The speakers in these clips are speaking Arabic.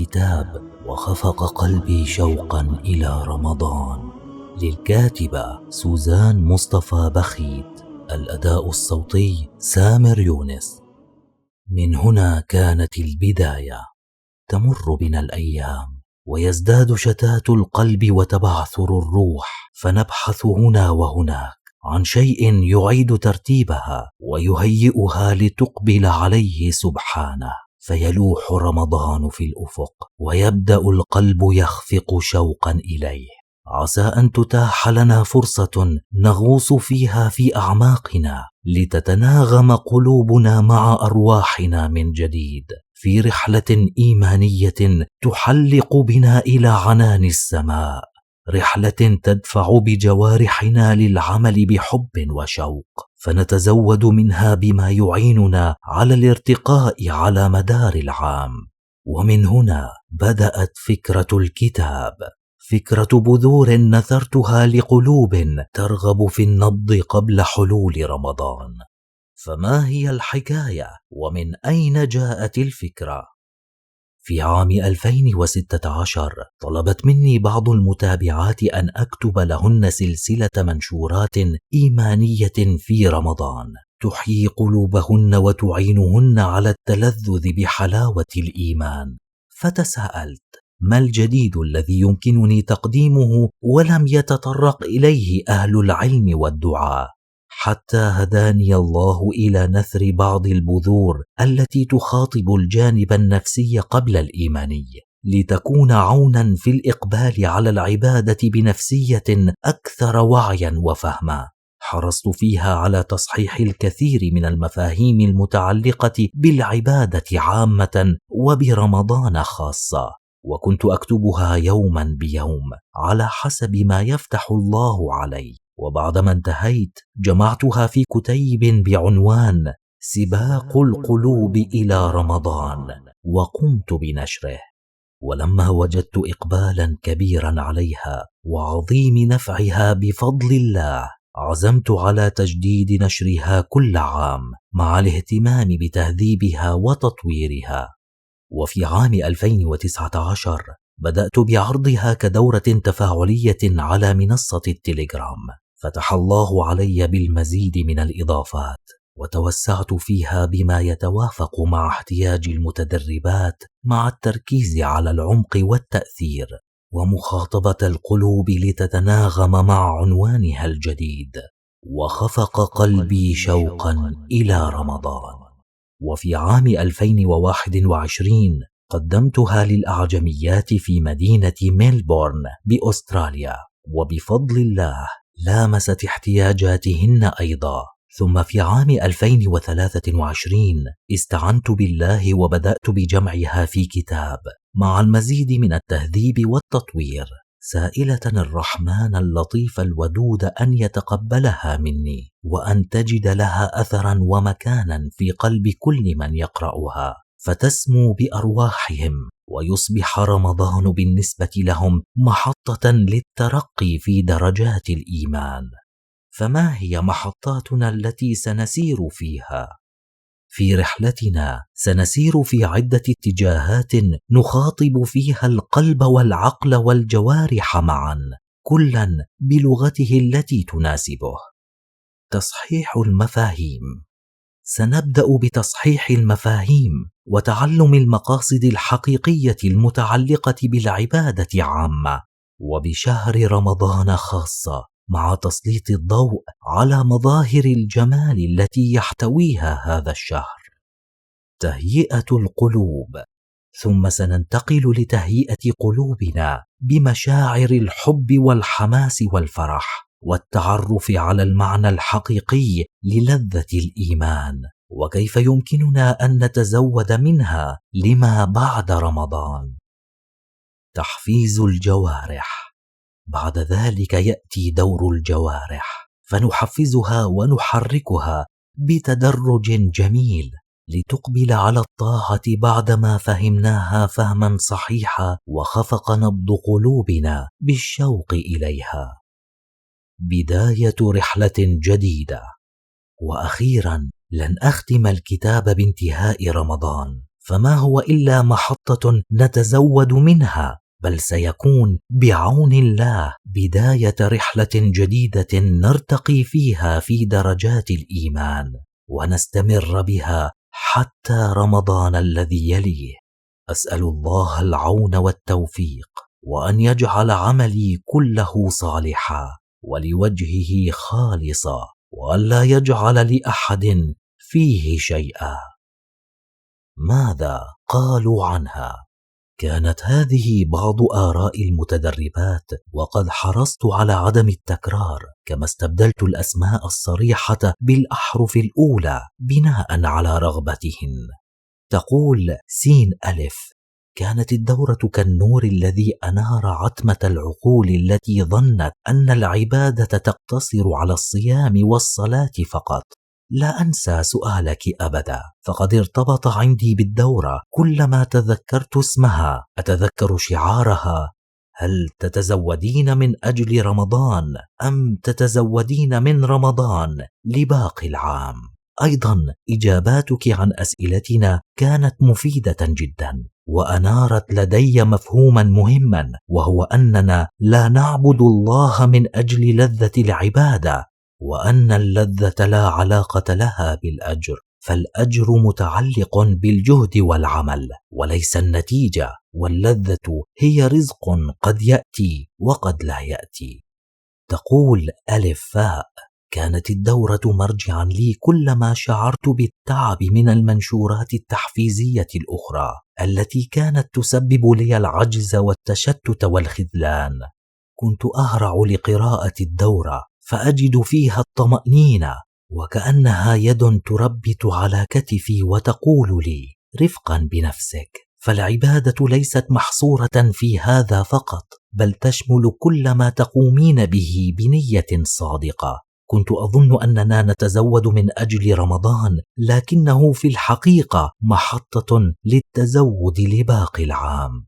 الكتاب وخفق قلبي شوقا إلى رمضان. للكاتبة سوزان مصطفى بخيت. الأداء الصوتي سامر يونس. من هنا كانت البداية. تمر بنا الأيام ويزداد شتات القلب وتبعثر الروح، فنبحث هنا وهناك عن شيء يعيد ترتيبها ويهيئها لتقبل عليه سبحانه، فيلوح رمضان في الأفق ويبدأ القلب يخفق شوقا إليه. عسى أن تتاح لنا فرصة نغوص فيها في أعماقنا لتتناغم قلوبنا مع أرواحنا من جديد في رحلة إيمانية تحلق بنا إلى عنان السماء، رحلة تدفع بجوارحنا للعمل بحب وشوق، فنتزود منها بما يعيننا على الارتقاء على مدار العام. ومن هنا بدأت فكرة الكتاب، فكرة بذور نثرتها لقلوب ترغب في النبض قبل حلول رمضان. فما هي الحكاية ومن أين جاءت الفكرة؟ في عام 2016 طلبت مني بعض المتابعات أن أكتب لهن سلسلة منشورات إيمانية في رمضان تحيي قلوبهن وتعينهن على التلذذ بحلاوة الإيمان. فتساءلت: ما الجديد الذي يمكنني تقديمه ولم يتطرق إليه أهل العلم والدعاء؟ حتى هداني الله إلى نثر بعض البذور التي تخاطب الجانب النفسي قبل الإيماني، لتكون عونا في الإقبال على العبادة بنفسية أكثر وعيا وفهما. حرصت فيها على تصحيح الكثير من المفاهيم المتعلقة بالعبادة عامة وبرمضان خاصة، وكنت أكتبها يوما بيوم على حسب ما يفتح الله علي. وبعدما انتهيت جمعتها في كتيب بعنوان سباق القلوب إلى رمضان وقمت بنشره. ولما وجدت إقبالا كبيرا عليها وعظيم نفعها بفضل الله، عزمت على تجديد نشرها كل عام مع الاهتمام بتهذيبها وتطويرها. وفي عام 2019 بدأت بعرضها كدورة تفاعلية على منصة التليجرام، فتح الله علي بالمزيد من الإضافات، وتوسعت فيها بما يتوافق مع احتياج المتدربات، مع التركيز على العمق والتأثير ومخاطبة القلوب لتتناغم مع عنوانها الجديد: وخفق قلبي شوقا إلى رمضان. وفي عام 2021 قدمتها للأعجميات في مدينة ميلبورن بأستراليا، وبفضل الله لامست احتياجاتهن أيضا. ثم في عام 2023 استعنت بالله وبدأت بجمعها في كتاب مع المزيد من التهذيب والتطوير، سائلة الرحمن اللطيف الودود أن يتقبلها مني وأن تجد لها أثرا ومكانا في قلب كل من يقرأها، فتسمو بأرواحهم ويصبح رمضان بالنسبة لهم محطة للترقي في درجات الإيمان. فما هي محطاتنا التي سنسير فيها؟ في رحلتنا سنسير في عدة اتجاهات نخاطب فيها القلب والعقل والجوارح معا، كلا بلغته التي تناسبه. تصحيح المفاهيم. سنبدأ بتصحيح المفاهيم وتعلم المقاصد الحقيقية المتعلقة بالعبادة عامة، وبشهر رمضان خاصة، مع تسليط الضوء على مظاهر الجمال التي يحتويها هذا الشهر. تهيئة القلوب. ثم سننتقل لتهيئة قلوبنا بمشاعر الحب والحماس والفرح والتعرف على المعنى الحقيقي للذة الإيمان، وكيف يمكننا أن نتزود منها لما بعد رمضان. تحفيز الجوارح. بعد ذلك يأتي دور الجوارح، فنحفزها ونحركها بتدرج جميل لتقبل على الطاعة بعدما فهمناها فهما صحيحا وخفق نبض قلوبنا بالشوق إليها. بداية رحلة جديدة. وأخيرا لن أختم الكتاب بانتهاء رمضان، فما هو إلا محطة نتزود منها، بل سيكون بعون الله بداية رحلة جديدة نرتقي فيها في درجات الإيمان ونستمر بها حتى رمضان الذي يليه. أسأل الله العون والتوفيق، وأن يجعل عملي كله صالحا ولوجهه خالصا، وأن لا يجعل لأحد فيه شيئا. ماذا قالوا عنها؟ كانت هذه بعض آراء المتدربات، وقد حرصت على عدم التكرار، كما استبدلت الأسماء الصريحة بالأحرف الأولى بناء على رغبتهن. تقول سين ألف: كانت الدورة كالنور الذي أنار عتمة العقول التي ظنت أن العبادة تقتصر على الصيام والصلاة فقط. لا أنسى سؤالك أبدا، فقد ارتبط عندي بالدورة كلما تذكرت اسمها أتذكر شعارها: هل تتزودين من أجل رمضان أم تتزودين من رمضان لباقي العام؟ أيضا إجاباتك عن أسئلتنا كانت مفيدة جدا، وأنارت لدي مفهوما مهما، وهو أننا لا نعبد الله من أجل لذة العبادة، وأن اللذة لا علاقة لها بالأجر، فالأجر متعلق بالجهد والعمل وليس النتيجة، واللذة هي رزق قد يأتي وقد لا يأتي. تقول ألف فاء: كانت الدورة مرجعا لي كلما شعرت بالتعب من المنشورات التحفيزية الأخرى التي كانت تسبب لي العجز والتشتت والخذلان. كنت أهرع لقراءة الدورة فأجد فيها الطمأنينة، وكأنها يد تربت على كتفي وتقول لي: رفقا بنفسك، فالعبادة ليست محصورة في هذا فقط، بل تشمل كل ما تقومين به بنية صادقة. كنت أظن أننا نتزود من أجل رمضان، لكنه في الحقيقة محطة للتزود لباقي العام.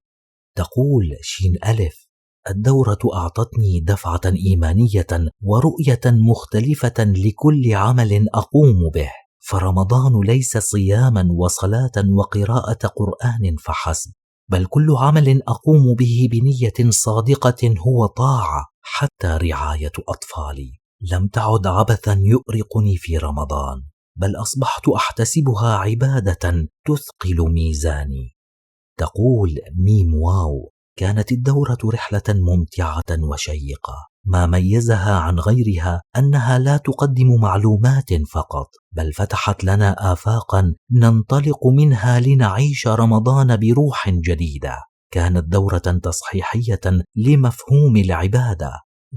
تقول شين ألف: الدورة أعطتني دفعة إيمانية ورؤية مختلفة لكل عمل أقوم به، فرمضان ليس صياما وصلاة وقراءة قرآن فحسب، بل كل عمل أقوم به بنية صادقة هو طاعة. حتى رعاية أطفالي لم تعد عبثا يؤرقني في رمضان، بل أصبحت أحتسبها عبادة تثقل ميزاني. تقول ميم واو: كانت الدورة رحلة ممتعة وشيقة، ما ميزها عن غيرها أنها لا تقدم معلومات فقط، بل فتحت لنا آفاقا ننطلق منها لنعيش رمضان بروح جديدة. كانت دورة تصحيحية لمفهوم العبادة،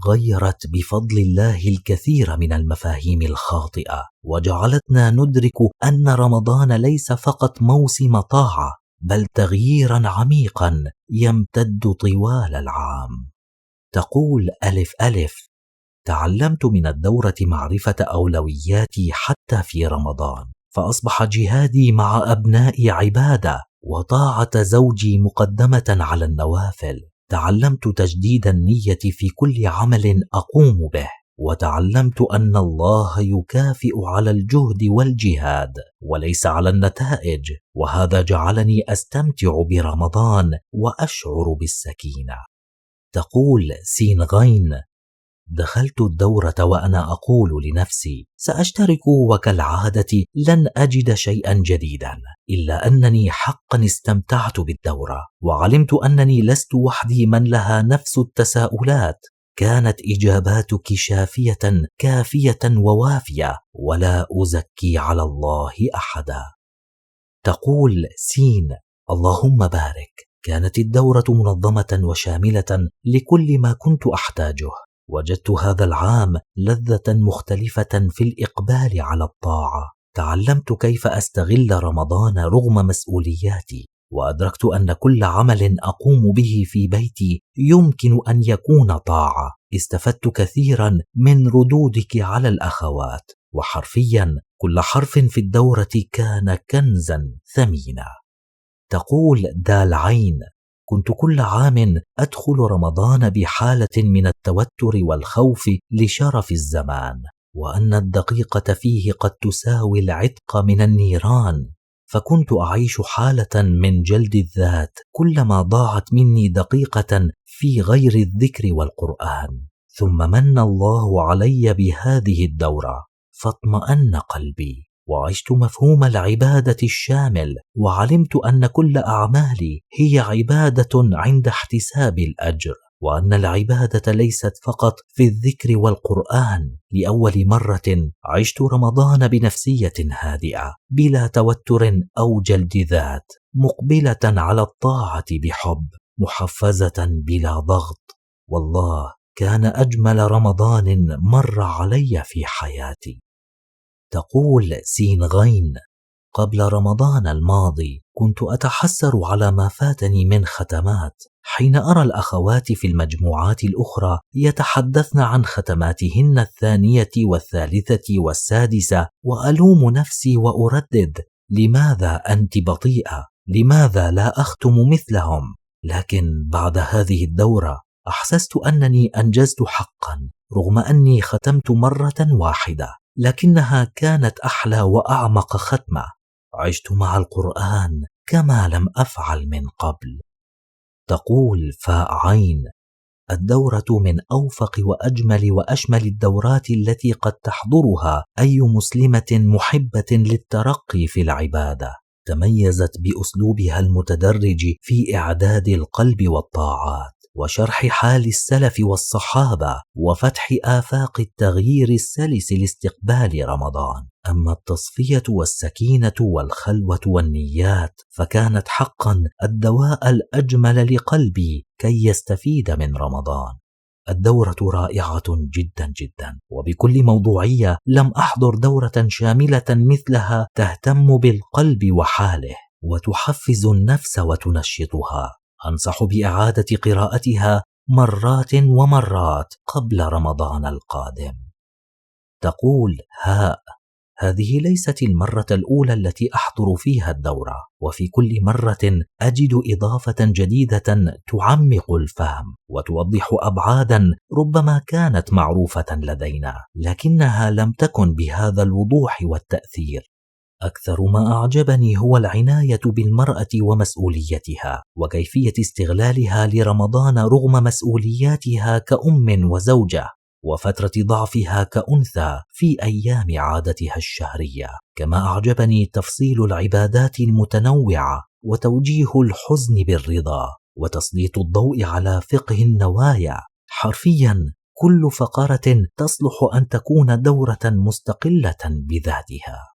غيرت بفضل الله الكثير من المفاهيم الخاطئة، وجعلتنا ندرك أن رمضان ليس فقط موسم طاعة، بل تغييرا عميقا يمتد طوال العام. تقول ألف ألف: تعلمت من الدورة معرفة أولوياتي حتى في رمضان، فأصبح جهادي مع أبنائي عبادة، وطاعة زوجي مقدمة على النوافل. تعلمت تجديد النية في كل عمل أقوم به، وتعلمت أن الله يكافئ على الجهد والجهاد وليس على النتائج، وهذا جعلني أستمتع برمضان وأشعر بالسكينة. تقول سين غين: دخلت الدورة وأنا أقول لنفسي سأشترك، وكالعادة لن أجد شيئا جديدا، إلا أنني حقا استمتعت بالدورة، وعلمت أنني لست وحدي من لها نفس التساؤلات. كانت إجاباتك شافية كافية ووافية، ولا أزكي على الله أحدا. تقول سين: اللهم بارك. كانت الدورة منظمة وشاملة لكل ما كنت أحتاجه. وجدت هذا العام لذة مختلفة في الإقبال على الطاعة. تعلمت كيف أستغل رمضان رغم مسؤولياتي، وأدركت أن كل عمل أقوم به في بيتي يمكن أن يكون طاعة. استفدت كثيرا من ردودك على الأخوات، وحرفيا كل حرف في الدورة كان كنزا ثمينا. تقول دال عين: كنت كل عام أدخل رمضان بحالة من التوتر والخوف لشرف الزمان، وأن الدقيقة فيه قد تساوي العتق من النيران، فكنت أعيش حالة من جلد الذات كلما ضاعت مني دقيقة في غير الذكر والقرآن. ثم من الله علي بهذه الدورة فاطمأن قلبي، وعشت مفهوم العبادة الشامل، وعلمت أن كل أعمالي هي عبادة عند احتساب الأجر، وأن العبادة ليست فقط في الذكر والقرآن. لأول مرة عشت رمضان بنفسية هادئة بلا توتر أو جلد ذات، مقبلة على الطاعة بحب، محفزة بلا ضغط. والله كان أجمل رمضان مر علي في حياتي. تقول سين غين: قبل رمضان الماضي كنت أتحسر على ما فاتني من ختمات، حين أرى الأخوات في المجموعات الأخرى يتحدثن عن ختماتهن الثانية والثالثة والسادسة، وألوم نفسي وأردد: لماذا أنت بطيئة؟ لماذا لا أختم مثلهم؟ لكن بعد هذه الدورة أحسست أنني أنجزت حقا، رغم أني ختمت مرة واحدة، لكنها كانت أحلى وأعمق ختمة. عشت مع القرآن كما لم أفعل من قبل. تقول فاء عين: الدورة من أوفق وأجمل وأشمل الدورات التي قد تحضرها أي مسلمة محبة للترقي في العبادة. تميزت بأسلوبها المتدرج في إعداد القلب والطاعات، وشرح حال السلف والصحابة، وفتح آفاق التغيير السلس لاستقبال رمضان. أما التصفية والسكينة والخلوة والنيات فكانت حقا الدواء الأجمل لقلبي كي يستفيد من رمضان. الدورة رائعة جدا جدا، وبكل موضوعية لم أحضر دورة شاملة مثلها تهتم بالقلب وحاله، وتحفز النفس وتنشطها. أنصح بإعادة قراءتها مرات ومرات قبل رمضان القادم. تقول هاء: هذه ليست المرة الأولى التي أحضر فيها الدورة، وفي كل مرة أجد إضافة جديدة تعمق الفهم وتوضح أبعادا ربما كانت معروفة لدينا، لكنها لم تكن بهذا الوضوح والتأثير. أكثر ما أعجبني هو العناية بالمرأة ومسؤوليتها، وكيفية استغلالها لرمضان رغم مسؤولياتها كأم وزوجة، وفترة ضعفها كأنثى في أيام عادتها الشهرية. كما أعجبني تفصيل العبادات المتنوعة، وتوجيه الحزن بالرضا، وتسليط الضوء على فقه النوايا. حرفيا كل فقرة تصلح أن تكون دورة مستقلة بذاتها.